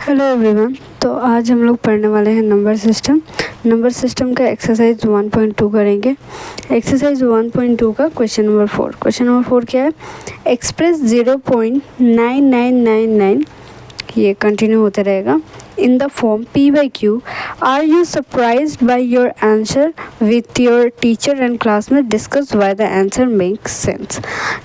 Hello everyone. तो आज हम लोग पढ़ने वाले हैं नंबर सिस्टम का एक्सरसाइज 1.2 करेंगे। एक्सरसाइज 1.2 का क्वेश्चन नंबर 4 क्या है? एक्सप्रेस 0.9999 ये कंटिन्यू होता रहेगा in the form P by Q। Are you surprised by your answer with your teacher and class में discuss why the answer make sense.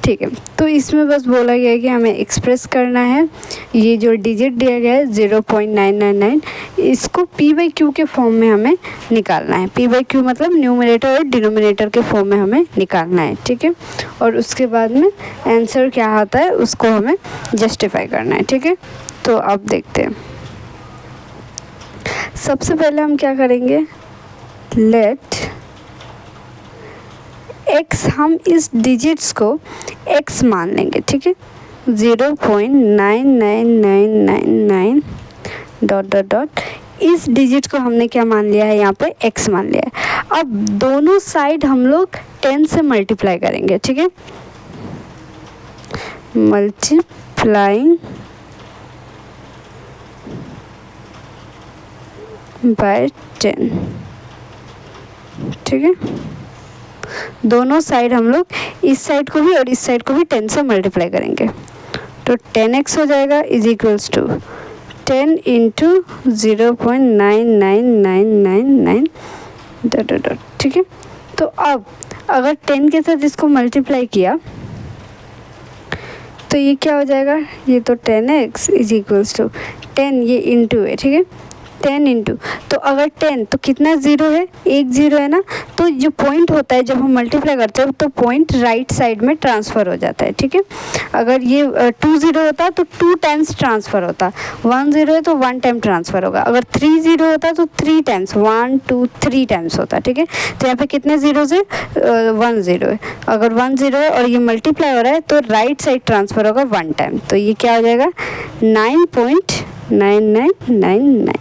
ठीक है, तो इसमें बस बोला गया है कि हमें एक्सप्रेस करना है ये जो डिजिट दिया गया है 0.999, इसको P by Q के फॉर्म में हमें निकालना है। P by Q मतलब न्यूमरेटर और डिनोमिनेटर के फॉर्म में हमें निकालना है। ठीक है, और उसके बाद में आंसर क्या आता है उसको हमें जस्टिफाई करना है। ठीक है, तो अब देखते हैं। सबसे पहले हम क्या करेंगे, लेट x, हम इस डिजिट्स को x मान लेंगे। ठीक है, 0.99999 डॉट डॉट डॉट, इस डिजिट को हमने क्या मान लिया है, यहाँ पे x मान लिया है। अब दोनों साइड हम लोग 10 से मल्टीप्लाई करेंगे। ठीक है, मल्टीप्लाइंग बाय 10। ठीक है, दोनों साइड हम लोग इस साइड को भी और इस साइड को भी 10 से मल्टीप्लाई करेंगे, तो 10x हो जाएगा is equals to 10 into 0.99999 dot dot dot. ठीक है, तो अब अगर 10 के साथ इसको मल्टीप्लाई किया तो ये क्या हो जाएगा, ये तो 10x इज इक्वल्स टू 10, ये इंटू है। ठीक है, 10 इंटू, तो अगर 10 तो कितना ज़ीरो है, एक ज़ीरो है ना, तो जो पॉइंट होता है जब हम मल्टीप्लाई करते हैं तो पॉइंट राइट साइड में ट्रांसफ़र हो जाता है। ठीक है, अगर ये 2 ज़ीरो होता तो 2 टाइम्स ट्रांसफ़र होता, 1 ज़ीरो है तो 1 टाइम ट्रांसफ़र होगा, अगर 3 ज़ीरो होता तो 3 टाइम्स, 1 2 3 टाइम्स होता। ठीक है, तो यहाँ पे कितने ज़ीरोज़ है, 1 ज़ीरो है। अगर 1 ज़ीरो है और ये मल्टीप्लाई हो रहा है तो राइट साइड ट्रांसफ़र होगा 1 टाइम, तो ये क्या हो जाएगा 9.9999।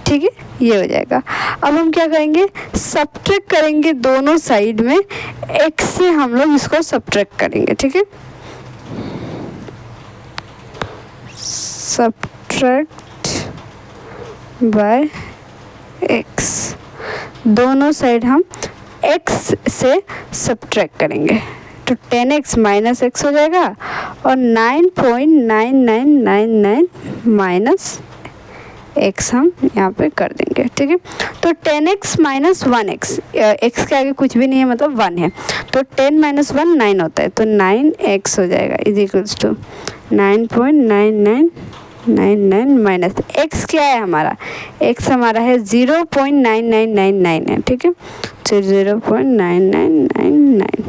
ठीक है, ये हो जाएगा। अब हम क्या करेंगे, सब्ट्रैक्ट करेंगे दोनों साइड में, x से हम लोग इसको सब्ट्रैक्ट करेंगे। ठीक है, सब्ट्रैक्ट बाय x, दोनों साइड हम x से सब्ट्रैक्ट करेंगे, तो 10x माइनस x हो जाएगा और 9.9999 माइनस x हम यहाँ पे कर देंगे। ठीक है, तो 10x माइनस 1x, x के आगे कुछ भी नहीं है मतलब 1 है, तो 10 माइनस 1 9 होता है, तो 9x हो जाएगा is equals to 9.9999 minus x क्या है हमारा, x हमारा है 0.9999 है। ठीक है, तो 0.9999।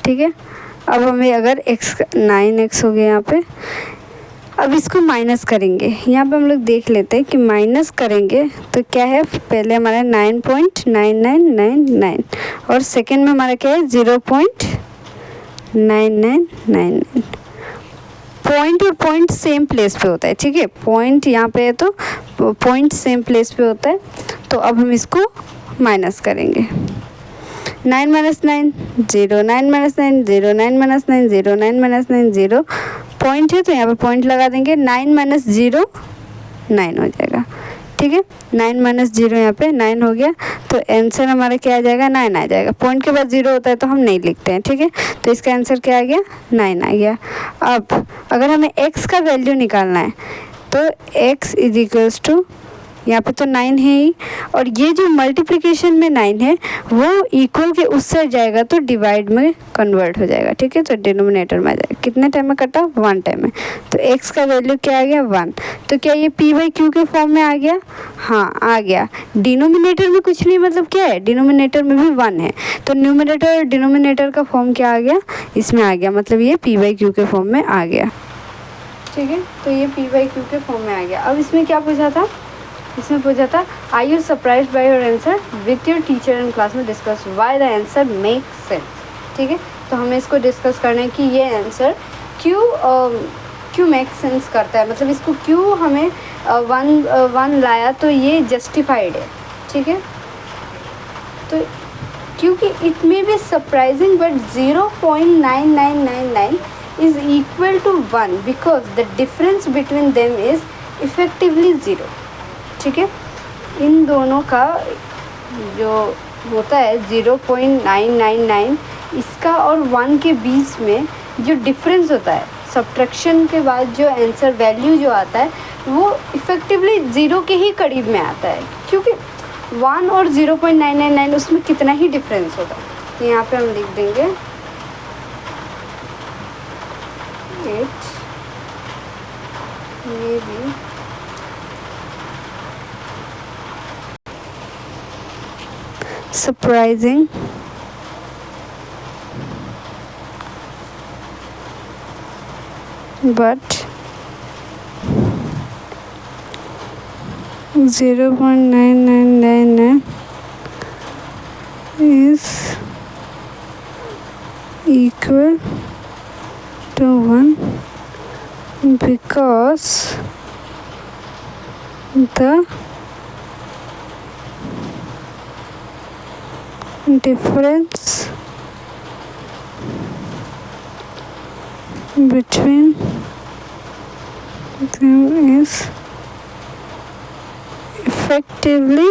ठीक है, अब हमें अगर x 9x हो गया यहाँ पे, अब इसको माइनस करेंगे। यहाँ पे हम लोग देख लेते हैं कि माइनस करेंगे तो क्या है, पहले हमारा 9.9999 और सेकेंड में हमारा क्या है 0.9999। पॉइंट और पॉइंट सेम प्लेस पे होता है। ठीक है, पॉइंट यहाँ पे है तो पॉइंट सेम प्लेस पे होता है, तो अब हम इसको माइनस करेंगे। 9 minus 9 0, 9 minus 9 0, 9 minus 9 0, 9 minus 9 0, point है तो यहाँ पे पॉइंट लगा देंगे, 9 माइनस 0 9 हो जाएगा। ठीक है, 9 माइनस 0 यहाँ पे 9 हो गया, तो आंसर हमारा क्या आ जाएगा 9 आ जाएगा। पॉइंट के बाद 0 होता है तो हम नहीं लिखते हैं। ठीक है, तो इसका आंसर क्या आ गया 9 आ गया। अब अगर हमें x का वैल्यू निकालना है तो x इज इक्वल्स टू, यहाँ पे तो 9 है ही, और ये जो मल्टीप्लिकेशन में 9 है वो इक्वल के उससे जाएगा तो डिवाइड में कन्वर्ट हो जाएगा। ठीक है, तो डिनोमिनेटर में आ जाएगा। कितने टाइम में कटा, 1 टाइम में, तो x का वैल्यू क्या आ गया 1। तो क्या ये P by Q के फॉर्म में आ गया, हाँ आ गया। डिनोमिनेटर में कुछ नहीं, मतलब क्या है, डिनोमिनेटर में भी 1 है, तो न्यूमरेटर और डिनोमिनेटर का फॉर्म क्या आ गया, इसमें आ गया, मतलब ये P by Q के फॉर्म में आ गया। ठीक है, तो ये P by Q के फॉर्म में आ गया। अब इसमें क्या पूछा था, इसमें पूछा था I you surprise by your answer with your teacher in class में discuss why the answer make sense. ठीक है, तो हमें इसको डिस्कस करना है कि ये आंसर क्यों मेक सेंस करता है, मतलब इसको क्यों हमें 1 लाया तो ये जस्टिफाइड है। ठीक है, तो क्योंकि it may be surprising but 0.9999 is equal to 1 because the difference between them is effectively zero. ठीक है, इन दोनों का जो होता है 0.999, इसका और 1 के बीच में जो डिफरेंस होता है सब्ट्रैक्शन के बाद जो आंसर वैल्यू जो आता है वो इफ़ेक्टिवली ज़ीरो के ही करीब में आता है, क्योंकि 1 और 0.999 उसमें कितना ही डिफरेंस होगा। तो यहाँ पे हम लिख देंगे 8 ये भी surprising but 0.999 is equal to 1 because the difference between them is effectively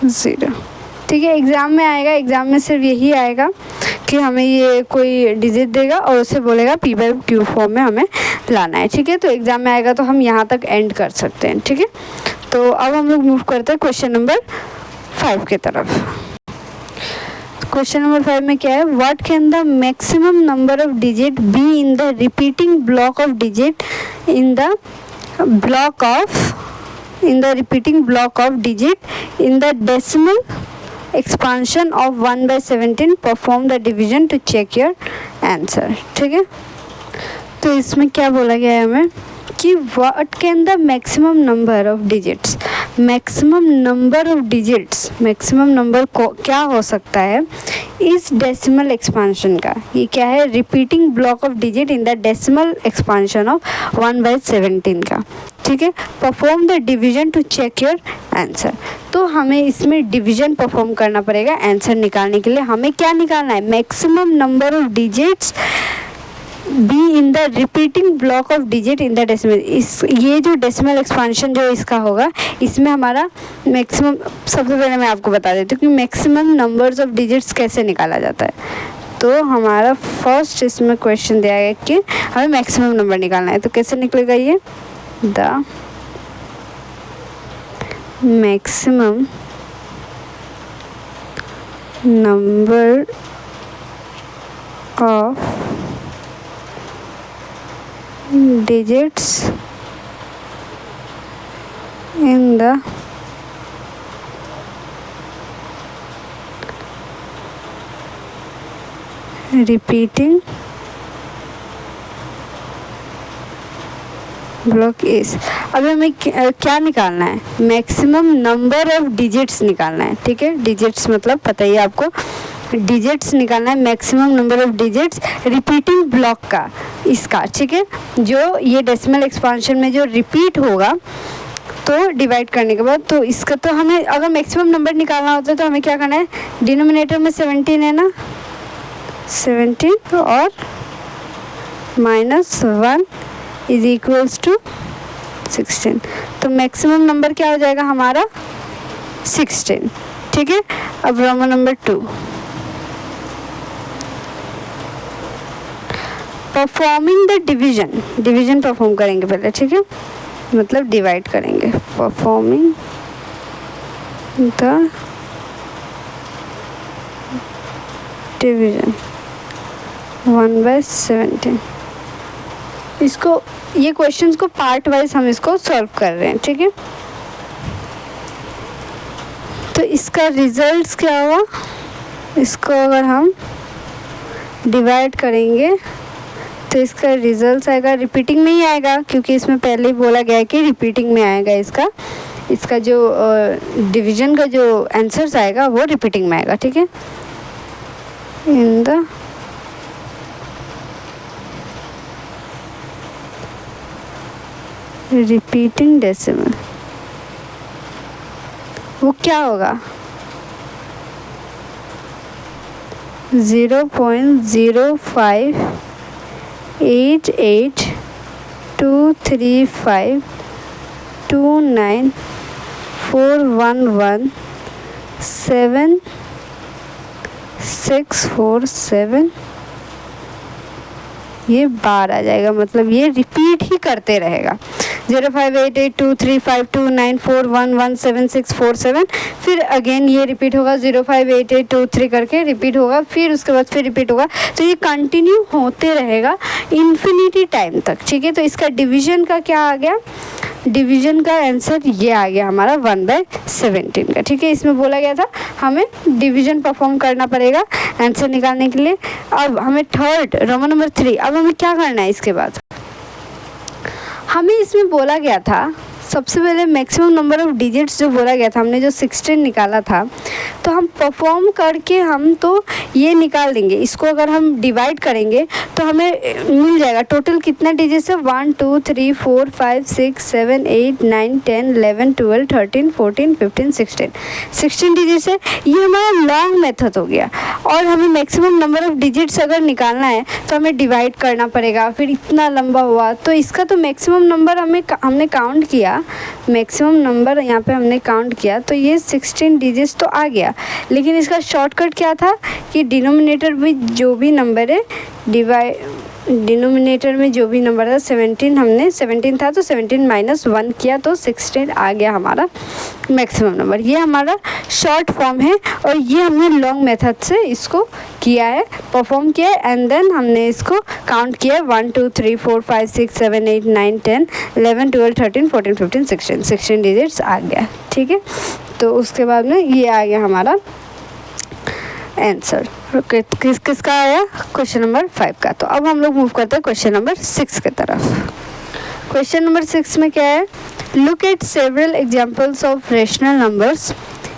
zero. ठीक है, एग्ज़ाम में आएगा, एग्ज़ाम में सिर्फ यही आएगा कि हमें ये कोई डिजिट देगा और उसे बोलेगा P/Q फॉर्म में हमें लाना है। ठीक है, तो एग्ज़ाम में आएगा तो हम यहाँ तक एंड कर सकते हैं। ठीक है, तो अब हम लोग मूव करते हैं क्वेश्चन नंबर 5 की तरफ। क्वेश्चन नंबर 5 में क्या है, what can the maximum number of digit B in the repeating block of digit in the repeating block of digit in the decimal expansion of 1/17, perform the division to check your answer। ठीक है, तो इसमें क्या बोला गया है हमें कि what can the maximum number of digits, maximum number of digits, maximum number को क्या हो सकता है इस डेसिमल एक्सपांशन का। ये क्या है, repeating block of digit in the decimal expansion of 1/17 का। ठीक है, perform the division to check your answer. तो हमें इसमें डिवीजन परफॉर्म करना पड़ेगा आंसर निकालने के लिए। हमें क्या निकालना है, maximum number of digits B in the repeating block of digit in the decimal. इस ये जो डेसिमल एक्सपांशन जो इसका होगा इसमें हमारा मैक्सिमम, सबसे पहले मैं आपको बता देती हूँ कि मैक्सिमम नंबर्स ऑफ डिजिट्स कैसे निकाला जाता है। तो हमारा फर्स्ट इसमें क्वेश्चन दिया गया कि हमें मैक्सिमम नंबर निकालना है, तो कैसे निकलेगा ये, the maximum number of digits in the repeating block is. अब हमें क्या निकालना है, मैक्सिमम नंबर ऑफ डिजिट्स निकालना है। ठीक है, डिजिट्स मतलब पता ही है आपको, डिजिट्स निकालना है, maximum number of digits repeating block का इसका। ठीक है, जो ये डेसिमल एक्सपांशन में जो रिपीट होगा तो डिवाइड करने के बाद, तो इसका तो हमें अगर मैक्सिमम नंबर निकालना होता है तो हमें क्या करना है, डिनोमिनेटर में 17 है ना, 17 और -1 इज इक्वल्स टू 16। तो मैक्सिमम नंबर क्या हो जाएगा हमारा 16। ठीक है, अब Roman number 2, performing the division, division perform करेंगे पहले। ठीक है, मतलब डिवाइड करेंगे, परफॉर्मिंग द डिवीजन 1/17। इसको, ये क्वेश्चंस को पार्ट वाइज हम इसको सॉल्व कर रहे हैं। ठीक है, तो इसका रिजल्ट्स क्या हुआ, इसको अगर हम डिवाइड करेंगे तो इसका रिजल्ट आएगा, रिपीटिंग में ही आएगा क्योंकि इसमें पहले ही बोला गया है कि रिपीटिंग में आएगा इसका जो डिवीजन का जो आंसर्स आएगा वो रिपीटिंग में आएगा। ठीक है, इन द रिपीटिंग डेसिमल वो क्या होगा, 0.0588 235294117 ये बार आ जाएगा, मतलब ये रिपीट ही करते रहेगा। 0588235294117647, फिर अगेन ये रिपीट होगा 058823 करके रिपीट होगा, फिर उसके बाद फिर रिपीट होगा। तो ये कंटिन्यू होते रहेगा इन्फिनिटी टाइम तक, ठीक है। तो इसका डिवीजन का क्या आ गया, डिवीजन का आंसर ये आ गया हमारा 1/17 का, ठीक है। इसमें बोला गया था हमें डिवीजन परफॉर्म करना पड़ेगा आंसर निकालने के लिए। अब हमें थर्ड रोमन नंबर 3, अब हमें क्या करना है इसके बाद, हमें इसमें बोला गया था सबसे पहले मैक्सिमम नंबर ऑफ डिजिट्स जो बोला गया था, हमने जो 16 निकाला था, तो हम परफॉर्म करके हम तो ये निकाल देंगे। इसको अगर हम डिवाइड करेंगे तो हमें मिल जाएगा टोटल कितना डिजिट्स है, 1 2 3 4 5 6 7 8 9 10 11 12 13 14 15 16 डिजिट्स है। ये हमारा लॉन्ग मेथड हो गया। और हमें मैक्सिमम नंबर ऑफ डिजिट्स अगर निकालना है तो हमें डिवाइड करना पड़ेगा, फिर इतना लंबा हुआ। तो इसका तो मैक्सिमम नंबर हमने काउंट किया, मैक्सिमम नंबर यहाँ पे हमने काउंट किया, तो ये 16 डिजिट्स तो आ गया। लेकिन इसका शॉर्टकट क्या था कि डिनोमिनेटर में जो भी नंबर है डिनोमिनेटर में जो भी नंबर था 17, हमने 17 था तो 17 - 1 किया तो 16 आ गया हमारा मैक्सिमम नंबर। ये हमारा शॉर्ट फॉर्म है और ये हमने लॉन्ग मेथड से इसको किया है, परफॉर्म किया है, एंड देन हमने इसको काउंट किया है 1 2 3 4 5 6 7 8 9 10 11 12 13 14 15 16 डिजिट्स आ गया, ठीक है। तो उसके बाद में ये आ गया हमारा आंसर। किसका आया, क्वेश्चन नंबर 5 का। तो अब हम लोग मूव करते हैं क्वेश्चन नंबर 6 की तरफ। क्वेश्चन नंबर 6 में क्या है, look at several examples of rational numbers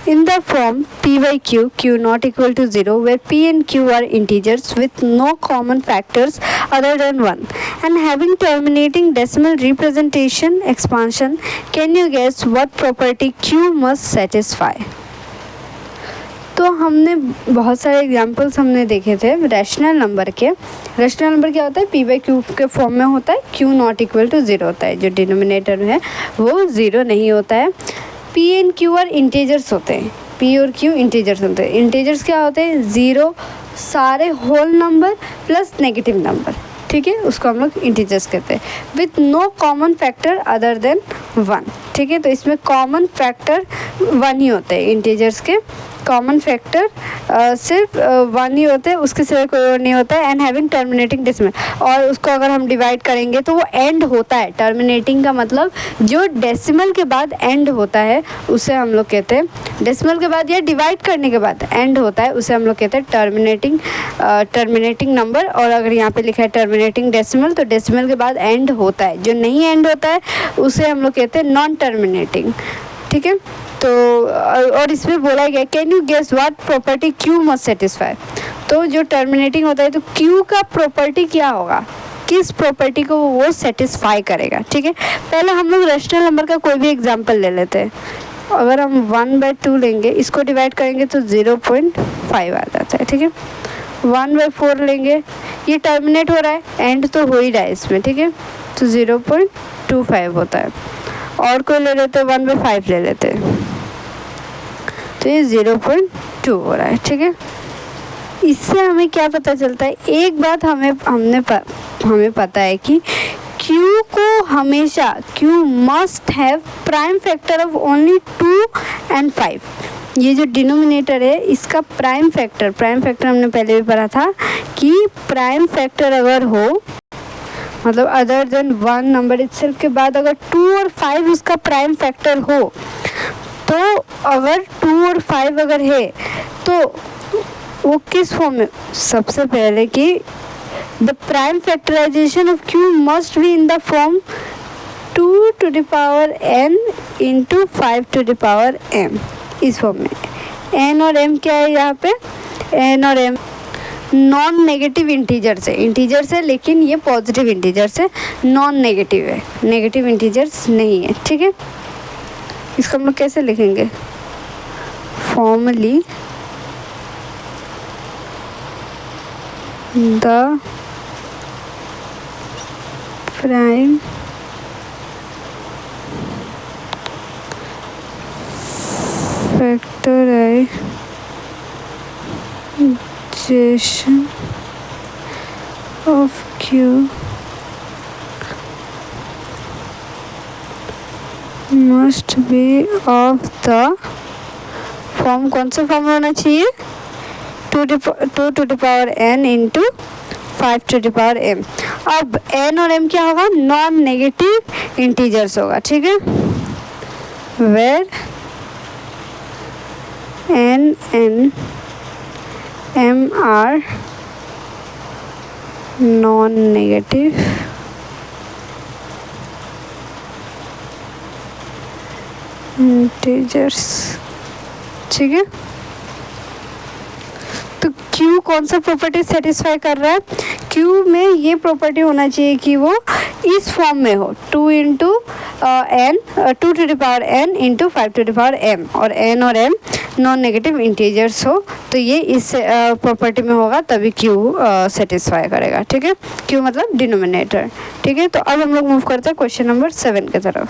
in the form p by q, q not equal to 0, where p and q are integers with no common factors other than 1 and having terminating decimal representation expansion, can you guess what property q must satisfy? तो हमने बहुत सारे examples हमने देखे थे rational number के। Rational number क्या होता है, p बाई क्यू के फॉर्म में होता है, q नॉट इक्वल टू 0 होता है, जो डिनोमिनेटर में है वो 0 नहीं होता है। p एंड q और इंटीजर्स होते हैं, p और q इंटीजर्स होते हैं। इंटीजर्स क्या होते हैं, 0 सारे whole number plus negative number, ठीक है, उसको हम लोग इंटीजर्स कहते हैं। With no common factor other than 1, ठीक है। तो इसमें कॉमन फैक्टर 1 ही होते हैं, इंटीजर्स के कॉमन फैक्टर सिर्फ 1 ही होते हैं, उसके सिवाय कोई और नहीं होता है। एंड हैविंग टर्मिनेटिंग डेसिमल, और उसको अगर हम डिवाइड करेंगे तो वो एंड होता है। टर्मिनेटिंग का मतलब जो डेसिमल के बाद एंड होता है उसे हम लोग कहते हैं, डेसिमल के बाद या डिवाइड करने के बाद एंड होता है उसे हम लोग कहते हैं टर्मिनेटिंग नंबर। और अगर यहाँ पे लिखा है टर्मिनेटिंग डेसिमल तो डेसिमल के बाद एंड होता है, जो नहीं एंड होता है उसे हम लोग कहते हैं नॉन टर्मिनेटिंग, ठीक है। तो और इसमें बोला गया can you guess what property Q must satisfy, तो जो टर्मिनेटिंग होता है तो क्यू का प्रॉपर्टी क्या होगा, किस प्रॉपर्टी को वो सेटिस्फाई करेगा, ठीक है। पहले हम लोग रैशनल नंबर का कोई भी एग्जांपल ले लेते हैं। अगर हम 1/2 लेंगे, इसको डिवाइड करेंगे तो 0.5 आ जाता है, ठीक है। 1/4 लेंगे, ये टर्मिनेट हो रहा है, एंड तो हो ही रहा है इसमें, ठीक है, तो 0.25 होता है। और कोई ले लेते हैं, 1/5 ले लेते हैं, तो ये 0.2 हो रहा है, ठीक है। इससे हमें क्या पता चलता है, एक बात हमें पता है कि Q को हमेशा Q must have prime factor of only 2 and 5। ये जो डिनोमिनेटर है इसका प्राइम फैक्टर हमने पहले भी पढ़ा था कि प्राइम फैक्टर अगर हो, मतलब अदर देन 1 नंबर इटसेल्फ के बाद अगर 2 और 5 उसका प्राइम फैक्टर हो, तो अगर 2 और 5 अगर है तो वो किस फॉर्म में, सबसे पहले कि the prime factorization of Q must be in the form 2 to the power n into 5 to the power m, इस फॉर्म में। n और m क्या है यहाँ पे, n और m नॉन नेगेटिव इंटीजर्स है, लेकिन ये पॉजिटिव इंटीजर्स है, नॉन नेगेटिव है, नेगेटिव इंटीजर्स नहीं है, ठीक है। इसको हम लोग कैसे लिखेंगे, formally the prime integration of q must be of the form, कौन सा फॉर्म होना चाहिए, 2 to the power n into 5 to the power m। अब n और m क्या होगा, नॉन नेगेटिव इंटीजर्स होगा, ठीक है, where n and m are non negative integers, ठीक है। तो Q कौन सा प्रॉपर्टी सेटिस्फाई कर रहा है, Q में ये प्रॉपर्टी होना चाहिए कि वो इस फॉर्म में हो, 2 into n 2 to the power n into 5 to the power m, और n और m नॉन नेगेटिव इंटीजर्स हो, तो ये इस प्रॉपर्टी में होगा तभी Q सेटिस्फाई करेगा, ठीक है। Q मतलब डिनोमिनेटर, ठीक है। तो अब हम लोग मूव करते हैं क्वेश्चन नंबर 7 की तरफ।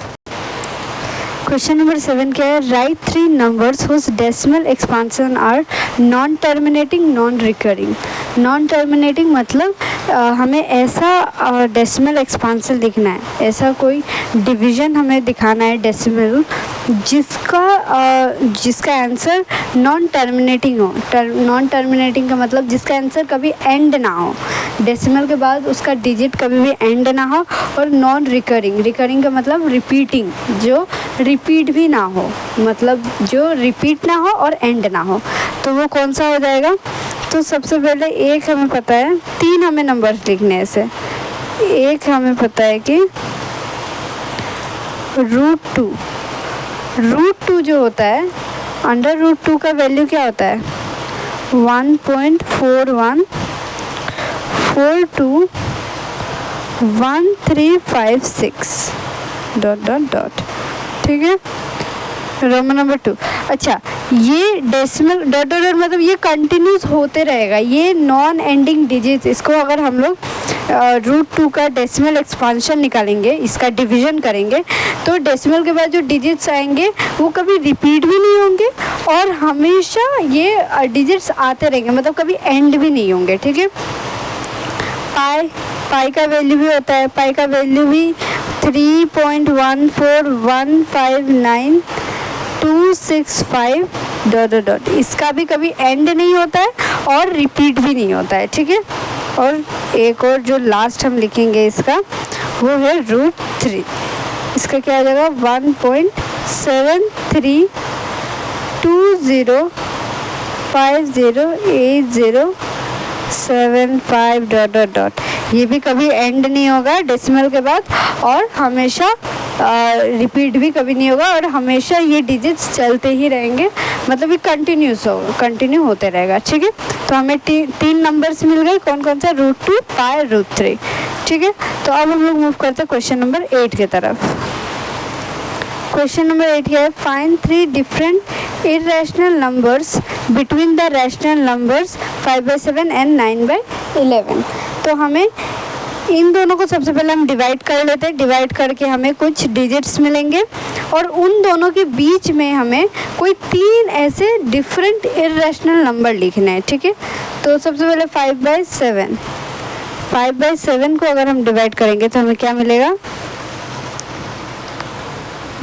क्वेश्चन नंबर 7 क्या है, right 3 numbers whose decimal expansion are non terminating non recurring. Non terminating मतलब हमें ऐसा डेसिमल एक्सपांसन लिखना है, ऐसा कोई डिवीजन हमें दिखाना है डेसिमल जिसका आंसर नॉन टर्मिनेटिंग हो। नॉन टर्मिनेटिंग का मतलब जिसका आंसर कभी एंड ना हो, डेसिमल के बाद उसका डिजिट कभी भी एंड ना हो, और नॉन रिकरिंग। रिकरिंग का मतलब रिपीटिंग, जो रिपीट भी ना हो, मतलब जो रिपीट ना हो और एंड ना हो, तो वो कौन सा हो जाएगा। तो सबसे पहले एक हमें पता है, 3 हमें नंबर्स लिखने हैं ऐसे। एक हमें पता है कि √2 जो होता है, अंडर √2 का वैल्यू क्या होता है, 1.41421356 ... ठीक है, रोमन नंबर 2। अच्छा, ये डेसिमल डॉट मतलब ये कंटिन्यूस होते रहेगा, ये नॉन एंडिंग डिजिट। इसको अगर हम लोग √2 का डेसिमल एक्सपांशन निकालेंगे, इसका डिवीजन करेंगे, तो डेसिमल के बाद जो डिजिट्स आएंगे वो कभी रिपीट भी नहीं होंगे और हमेशा ये डिजिट्स आते रहेंगे, मतलब कभी एंड भी नहीं होंगे, ठीक है। पाई का वैल्यू भी होता है, पाई का वैल्यू भी 3.1415925 ... इसका भी कभी एंड नहीं होता है और रिपीट भी नहीं होता है, ठीक है। और एक और जो लास्ट हम लिखेंगे इसका, वो है √3। इसका क्या हो जाएगा, 1.7320508075 ... ये भी कभी एंड नहीं होगा डेसिमल के बाद, और हमेशा रिपीट भी कभी नहीं होगा, और हमेशा ये डिजिट्स चलते ही रहेंगे, मतलब ये कंटिन्यू होते रहेगा, ठीक है। तो हमें 3 नंबर्स मिल गए, कौन कौन सा, √2, पाई, √3, ठीक है। तो अब हम लोग मूव करते हैं क्वेश्चन नंबर 8 की तरफ। क्वेश्चन नंबर 8 है, find 3 different irrational numbers between the rational numbers 5/7 and 9/11। तो हमें इन दोनों को सबसे पहले हम डिवाइड कर लेते हैं, डिवाइड करके हमें कुछ डिजिट्स मिलेंगे, और उन दोनों के बीच में हमें कोई 3 ऐसे डिफरेंट इरेशनल नंबर लिखने हैं, ठीक है। तो सबसे पहले 5/7 को अगर हम डिवाइड करेंगे तो हमें क्या मिलेगा,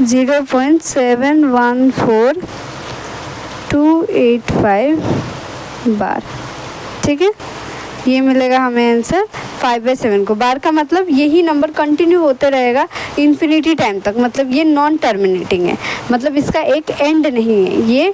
0.714285 बार, ठीक है। ये मिलेगा हमें आंसर 5/7 को। बार का मतलब यही नंबर कंटिन्यू होते रहेगा इन्फिनिटी टाइम तक, मतलब ये नॉन टर्मिनेटिंग है, मतलब इसका एक एंड नहीं है, ये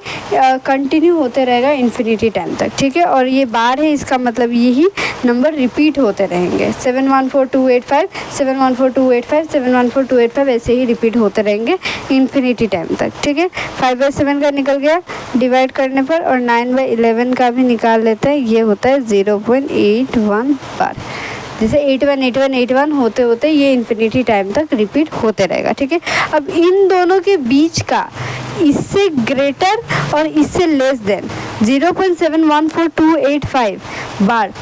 कंटिन्यू होते रहेगा इन्फिनिटी टाइम तक, ठीक है। और ये बार है, इसका मतलब यही नंबर रिपीट होते रहेंगे, 714285 714285 714285 ऐसे ही रिपीट होते रहेंगे इन्फिनिटी टाइम तक, ठीक है। 5/7 का निकल गया डिवाइड करने पर, और 9/11 का भी निकाल लेते हैं, ये होता है 0.81 बार। जैसे 81 होते होते ये इन्फिनिटी टाइम तक रिपीट होते रहेगा, ठीक है। अब इन दोनों के बीच का इससे ग्रेटर और इससे लेस देन 0.714285 बार,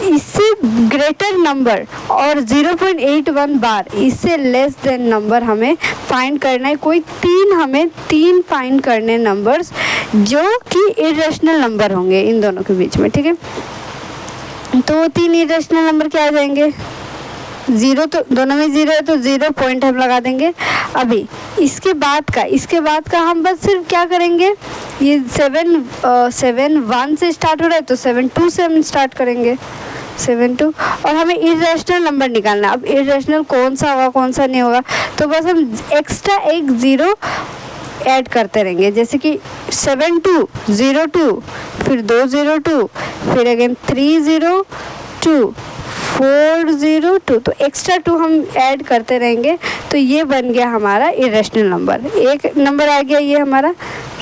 इससे ग्रेटर नंबर और 0.81 बार इससे लेस देन नंबर हमें फाइंड करना है। कोई 3 फाइंड करने नंबर्स जो कि इरेशनल नंबर होंगे इन दोनों के बीच में, ठीक है। तो 3 इरेशनल नंबर क्या आ जाएंगे, 0, तो दोनों में 0 है तो 0 पॉइंट हम लगा देंगे। अभी इसके बाद का हम बस सिर्फ क्या करेंगे, ये 7 1 से स्टार्ट हो रहा है तो 7 2 से हम स्टार्ट करेंगे, 7 2, और हमें इरेशनल नंबर निकालना है। अब इरेशनल कौन सा होगा कौन सा नहीं होगा, तो बस हम एक्स्ट्रा एक 0 ऐड करते रहेंगे, जैसे कि 7 2 0 2, फिर 2 0 2, फिर अगेन 3 0 2 4 0 2, तो एक्स्ट्रा 2 हम ऐड करते रहेंगे। तो ये बन गया हमारा इरेशनल नंबर। एक नंबर आ गया ये हमारा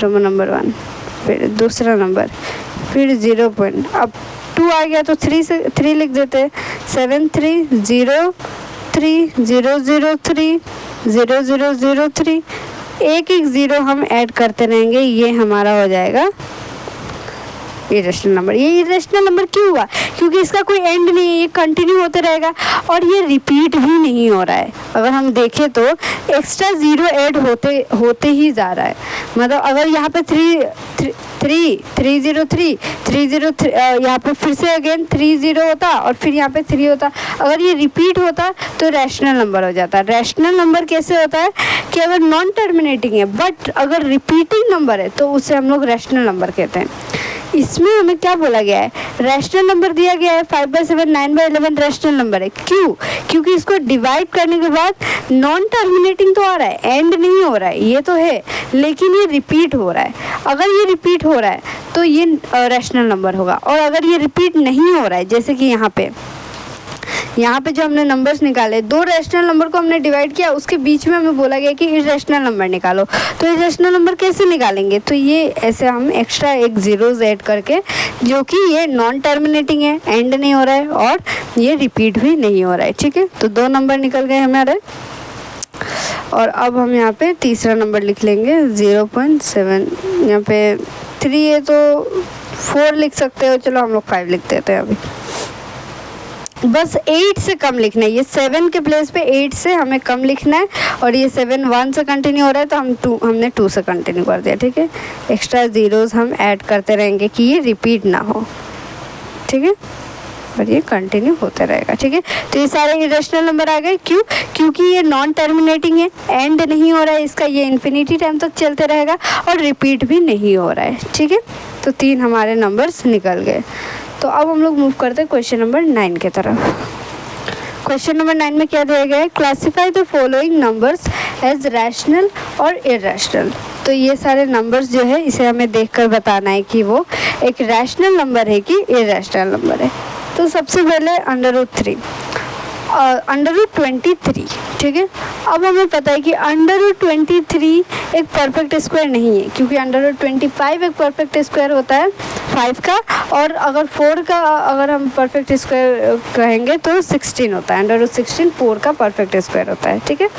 रोमन नंबर 1, फिर दूसरा नंबर, फिर 0 पॉइंट, अब 2 आ गया तो 3 लिख देते हैं, 7 3 0 3 0 0 3 0 0 0 3, एक 0 हम ऐड करते रहेंगे, ये हमारा हो जाएगा इरेशनल नंबर। ये इरेशनल नंबर क्यों हुआ, क्योंकि इसका कोई एंड नहीं है, ये कंटिन्यू होते रहेगा और ये रिपीट भी नहीं हो रहा है। अगर हम देखें तो एक्स्ट्रा 0 ऐड होते ही जा रहा है। मतलब अगर यहाँ पे 3 0 3 यहाँ पे फिर से अगेन 3 0 होता और फिर यहाँ पे 3 होता, अगर ये रिपीट होता तो रैशनल नंबर हो जाता। रैशनल नंबर कैसे होता है कि अगर नॉन टर्मिनेटिंग है बट अगर रिपीटिंग नंबर है तो उसे हम लोग रैशनल नंबर कहते हैं। इसमें हमें क्या बोला गया है, रैशनल नंबर दिया गया है 5/7 9/11 रैशनल नंबर है। क्यों, क्योंकि इसको डिवाइड करने के बाद नॉन टर्मिनेटिंग तो आ रहा है, एंड नहीं हो रहा है, ये तो है, लेकिन ये रिपीट हो रहा है। अगर ये रिपीट हो रहा है तो ये रैशनल नंबर होगा, और अगर ये रिपीट नहीं हो रहा है, जैसे कि यहाँ पे जो हमने नंबर्स निकाले, 2 रैशनल नंबर को हमने डिवाइड किया, उसके बीच में हमें बोला गया कि इरेशनल नंबर निकालो। तो इरेशनल नंबर कैसे निकालेंगे, तो ये ऐसे हम एक्स्ट्रा एक 0 ऐड करके, जो कि ये नॉन टर्मिनेटिंग है, एंड नहीं हो रहा है और ये रिपीट भी नहीं हो रहा है, ठीक है। तो 2 नंबर निकल गए हमारे, और अब हम यहाँ पे तीसरा नंबर लिख लेंगे 0.7। यहाँ पे 3 है तो 4 लिख सकते हो, चलो हम लोग 5 लिख देते हैं। अभी बस 8 से कम लिखना है, ये 7 के प्लेस पे 8 से हमें कम लिखना है, और ये 7 1 से कंटिन्यू हो रहा है तो हमने 2 से कंटिन्यू कर दिया, ठीक है। एक्स्ट्रा 0s हम ऐड करते रहेंगे कि ये रिपीट ना हो, ठीक है, और ये कंटिन्यू होता रहेगा, ठीक है। तो ये सारे इरेशनल नंबर आ गए, क्यों, क्योंकि ये नॉन टर्मिनेटिंग है, एंड नहीं हो रहा है इसका, ये इन्फिनिटी टाइम तक चलते रहेगा और रिपीट भी नहीं हो रहा है, ठीक है। तो 3 हमारे नंबर्स निकल गए। तो अब हम लोग मूव करते हैं क्वेश्चन नंबर 9 की तरफ। क्वेश्चन नंबर 9 में क्या दिया गया है, classify the following numbers as rational और इरेशनल। तो ये सारे नंबर्स जो है इसे हमें देखकर बताना है कि वो एक रैशनल नंबर है कि इरेशनल नंबर है। तो सबसे पहले √3 √23, ठीक है। अब हमें पता है कि √23 एक परफेक्ट स्क्वायर नहीं है, क्योंकि √25 एक परफेक्ट स्क्वायर होता है 5 का, और अगर 4 का अगर हम परफेक्ट स्क्वायर कहेंगे तो 16 होता है, √16 4 का परफेक्ट स्क्वायर होता है, ठीक है।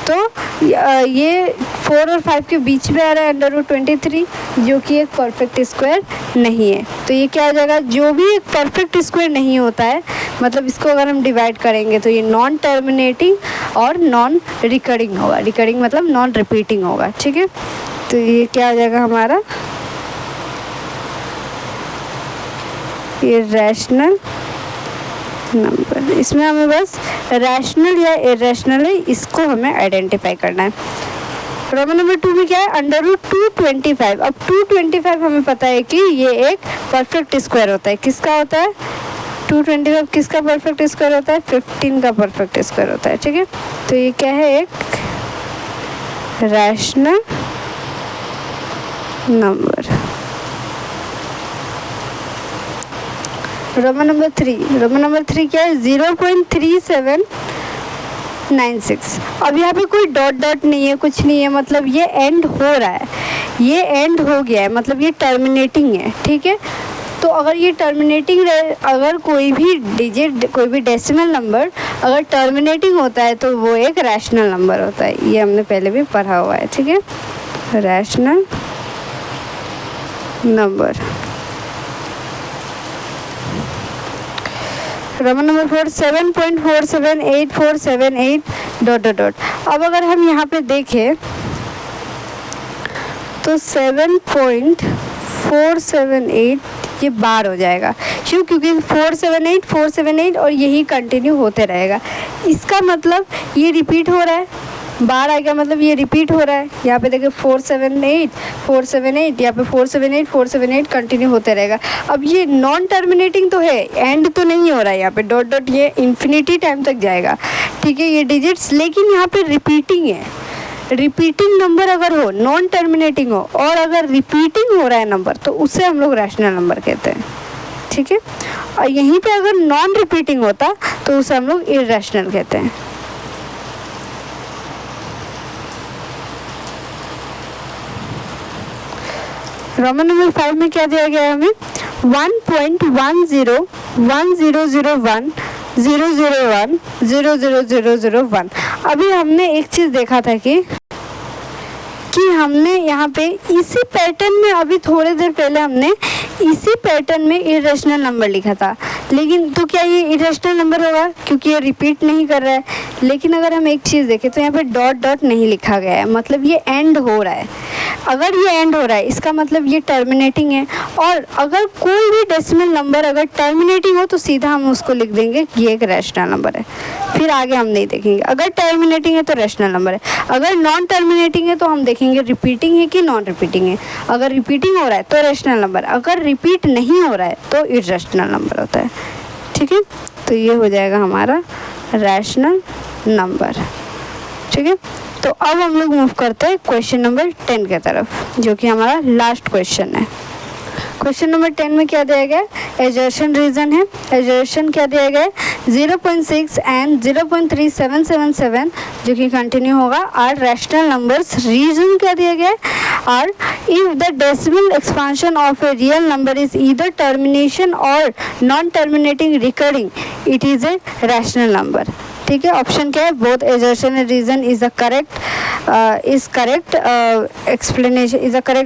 तो ये 4 और 5 के बीच में आ रहा है √23, जो कि एक परफेक्ट स्क्वायर नहीं है। तो ये क्या आ जाएगा, जो भी एक परफेक्ट स्क्वायर नहीं होता है, मतलब इसको अगर हम डिवाइड kरेंगे तो ये नॉन टर्मिनेटिंग और नॉन रिकरिंग होगा। रिकरिंग मतलब नॉन रिपीटिंग होगा, ठीक है। तो ये क्या आ जाएगा हमारा, ये रैशनल नंबर। इसमें हमें बस रैशनल या इरेशनल है, इसको हमें आइडेंटिफाई करना है। रोमन नंबर 2 में क्या है, √225। अब 225 हमें पता है कि ये एक परफेक्ट स्क्वायर होता है। किसका होता है, 225 किसका परफेक्ट स्क्वायर होता है, 15 का परफेक्ट स्क्वायर होता है, ठीक है। तो ये क्या है, एक रैशनल नंबर। रोमन नंबर 3 क्या है, 0.3796। अब यहाँ पे कोई डॉट नहीं है, कुछ नहीं है, मतलब ये एंड हो रहा है, ये एंड हो गया है, मतलब ये टर्मिनेटिंग है, ठीक है। तो अगर ये टर्मिनेटिंग रहे, अगर कोई भी डिजिट, कोई भी डेसिमल नंबर अगर टर्मिनेटिंग होता है तो वो एक रैशनल नंबर होता है। ये हमने पहले भी पढ़ा हुआ है, ठीक है, रैशनल नंबर। रोमन नंबर 4 7.478478 ... अब अगर हम यहाँ पे देखें तो 7.478 ये बार हो जाएगा। क्यों? क्योंकि 478 और यही कंटिन्यू होते रहेगा। इसका मतलब ये रिपीट हो रहा है, बार आ गया मतलब ये रिपीट हो रहा है। यहाँ पे देखिए 478 यहाँ पे 478 कंटिन्यू होते रहेगा। अब ये नॉन टर्मिनेटिंग तो है, एंड तो नहीं हो रहा है, यहाँ पे डॉट डॉट ये इन्फिनिटी टाइम तक जाएगा, ठीक है ये डिजिट्स, लेकिन यहाँ पे रिपीटिंग है। रिपीटिंग नंबर अगर हो, नॉन टर्मिनेटिंग हो और अगर रिपीटिंग हो रहा है नंबर, तो उसे हम लोग रैशनल नंबर कहते हैं, ठीक है। और यहीं पे अगर नॉन रिपीटिंग होता तो उसे हम लोग इररेशनल कहते हैं। रोमन नंबर 5 में क्या दिया गया है हमें? 1.1010010001000001। अभी हमने एक चीज़ देखा था कि हमने यहाँ पे इसी पैटर्न में, अभी थोड़ी देर पहले हमने इसी पैटर्न में इरेशनल नंबर लिखा था, लेकिन तो क्या ये इरेशनल नंबर होगा? क्योंकि ये रिपीट नहीं कर रहा है। लेकिन अगर हम एक चीज़ देखें तो यहाँ पे डॉट डॉट नहीं लिखा गया है, मतलब ये एंड हो रहा है। अगर ये एंड हो रहा है इसका मतलब ये टर्मिनेटिंग है। और अगर कोई भी डेसिमल नंबर अगर टर्मिनेटिंग हो तो सीधा हम उसको लिख देंगे कि ये एक रैशनल नंबर है, फिर आगे हम नहीं देखेंगे। अगर टर्मिनेटिंग है तो रैशनल नंबर है, अगर नॉन टर्मिनेटिंग है तो हम देखेंगे रिपीटिंग है कि नॉन रिपीटिंग है। अगर रिपीटिंग हो रहा है तो रैशनल नंबर, अगर रिपीट नहीं हो रहा है तो इररेशनल नंबर होता है, ठीक है। तो ये हो जाएगा हमारा रैशनल नंबर, ठीक है। तो अब हम लोग मूव करते हैं क्वेश्चन नंबर 10 की तरफ, जो कि हमारा लास्ट क्वेश्चन है। क्वेश्चन नंबर 10 में क्या दिया गया है? एजर्शन रीजन है। एजर्शन क्या दिया गया है? 0.6 एंड 0.3777 जो कि कंटिन्यू होगा आर रैशनल नंबर्स। रीजन क्या दिया गया है? Are if the decimal expansion of a real number is either termination और non terminating recurring, it is a rational number, ठीक है। ऑप्शन क्या है? Both assertion and reason is a correct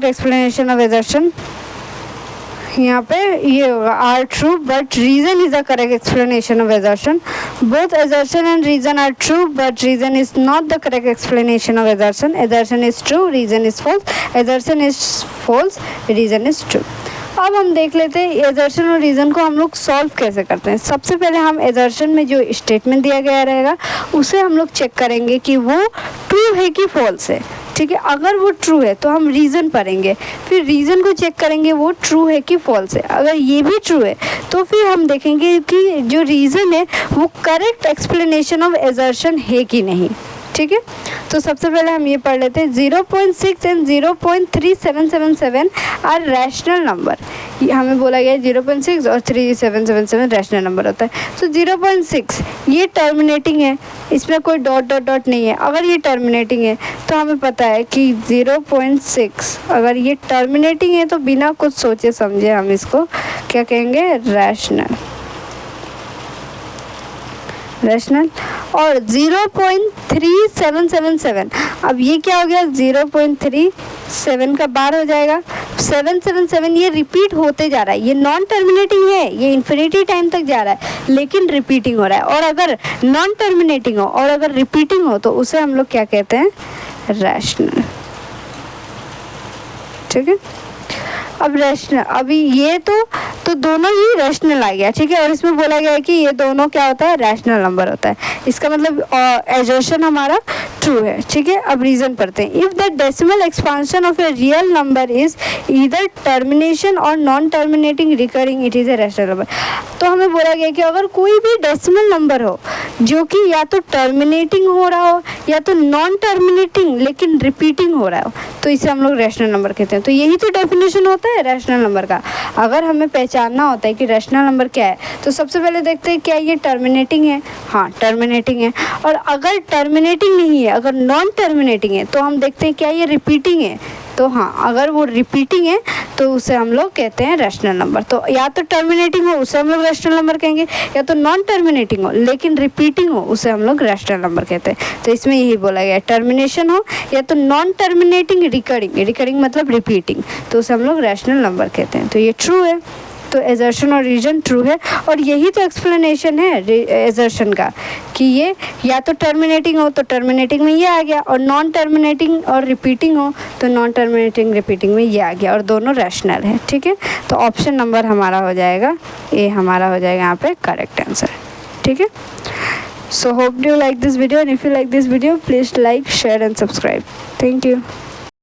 explanation of assertion. यहाँ पे ये होगा are true but reason is a correct explanation of assertion. Both assertion and reason are true but reason is not the correct explanation of assertion. Assertion is true, reason is false, assertion is false, reason is true. अब हम देख लेते हैं assertion और reason को हम लोग solve कैसे करते हैं। सबसे पहले हम एजर्शन में जो स्टेटमेंट दिया गया रहेगा उसे हम लोग चेक करेंगे कि वो ट्रू है कि फॉल्स है, ठीक है। अगर वो ट्रू है तो हम रीज़न पढ़ेंगे, फिर रीज़न को चेक करेंगे वो ट्रू है कि फॉल्स है। अगर ये भी ट्रू है तो फिर हम देखेंगे कि जो रीज़न है वो करेक्ट एक्सप्लेनेशन ऑफ एजर्शन है कि नहीं, ठीक है। तो सबसे पहले हम ये पढ़ लेते हैं 0.6 एंड 0.3777 आर रैशनल नंबर। हमें बोला गया है 0.6 और 3777 रैशनल नंबर होता है। तो 0.6 ये टर्मिनेटिंग है, इसमें कोई डॉट डॉट डॉट नहीं है। अगर ये टर्मिनेटिंग है तो हमें पता है कि 0.6 अगर ये टर्मिनेटिंग है तो बिना कुछ सोचे समझे हम इसको क्या कहेंगे? रैशनल। और 0.3777 अब ये क्या हो गया? 0.37 का बार हो जाएगा। 777 ये रिपीट होते जा रहा है, ये नॉन टर्मिनेटिंग है, ये इन्फिनिटी टाइम तक जा रहा है लेकिन रिपीटिंग हो रहा है। और अगर नॉन टर्मिनेटिंग हो और अगर रिपीटिंग हो तो उसे हम लोग क्या कहते हैं? रैशनल, ठीक है। अब रैशनल, अभी ये तो दोनों ही रैशनल आ गया, ठीक है। और इसमें बोला गया है कि ये दोनों क्या होता है? रैशनल नंबर होता है। इसका मतलब एजर्शन हमारा ट्रू है, ठीक है। अब रीजन पढ़ते हैं। If the decimal expansion of a real number is either termination और non terminating recurring, it is a rational number. तो हमें बोला गया कि अगर कोई भी डेसिमल नंबर हो जो कि या तो टर्मिनेटिंग हो रहा हो या तो नॉन टर्मिनेटिंग लेकिन रिपीटिंग हो रहा हो तो इसे हम लोग रैशनल नंबर कहते हैं। तो यही तो डेफिनेशन होता है रैशनल नंबर का। अगर हमें पहचानना होता है कि रैशनल नंबर क्या है तो सबसे पहले देखते हैं क्या ये टर्मिनेटिंग है? हाँ, टर्मिनेटिंग है। और अगर टर्मिनेटिंग नहीं है, अगर नॉन टर्मिनेटिंग है तो हम देखते हैं क्या ये रिपीटिंग है? तो हाँ, अगर वो रिपीटिंग है तो उसे हम लोग कहते हैं रैशनल नंबर। तो या तो टर्मिनेटिंग हो उसे हम लोग रैशनल नंबर कहेंगे, या तो नॉन टर्मिनेटिंग हो लेकिन रिपीटिंग हो उसे हम लोग रैशनल नंबर कहते हैं। तो इसमें यही बोला गया, टर्मिनेशन हो या तो नॉन टर्मिनेटिंग रिकरिंग मतलब रिपीटिंग, तो उसे हम लोग रैशनल नंबर कहते हैं। तो ये ट्रू है, तो एजर्शन और रीजन ट्रू है। और यही तो एक्सप्लेनेशन है एजर्शन का कि ये या तो टर्मिनेटिंग हो तो टर्मिनेटिंग में ये आ गया, और नॉन टर्मिनेटिंग और रिपीटिंग हो तो नॉन टर्मिनेटिंग रिपीटिंग में ये आ गया, और दोनों रैशनल है। ठीक है, तो ऑप्शन नंबर हमारा हो जाएगा ए, हमारा हो जाएगा यहाँ पे करेक्ट आंसर। ठीक है, so hope you like this video, and if you like this video please like, share and subscribe. Thank you.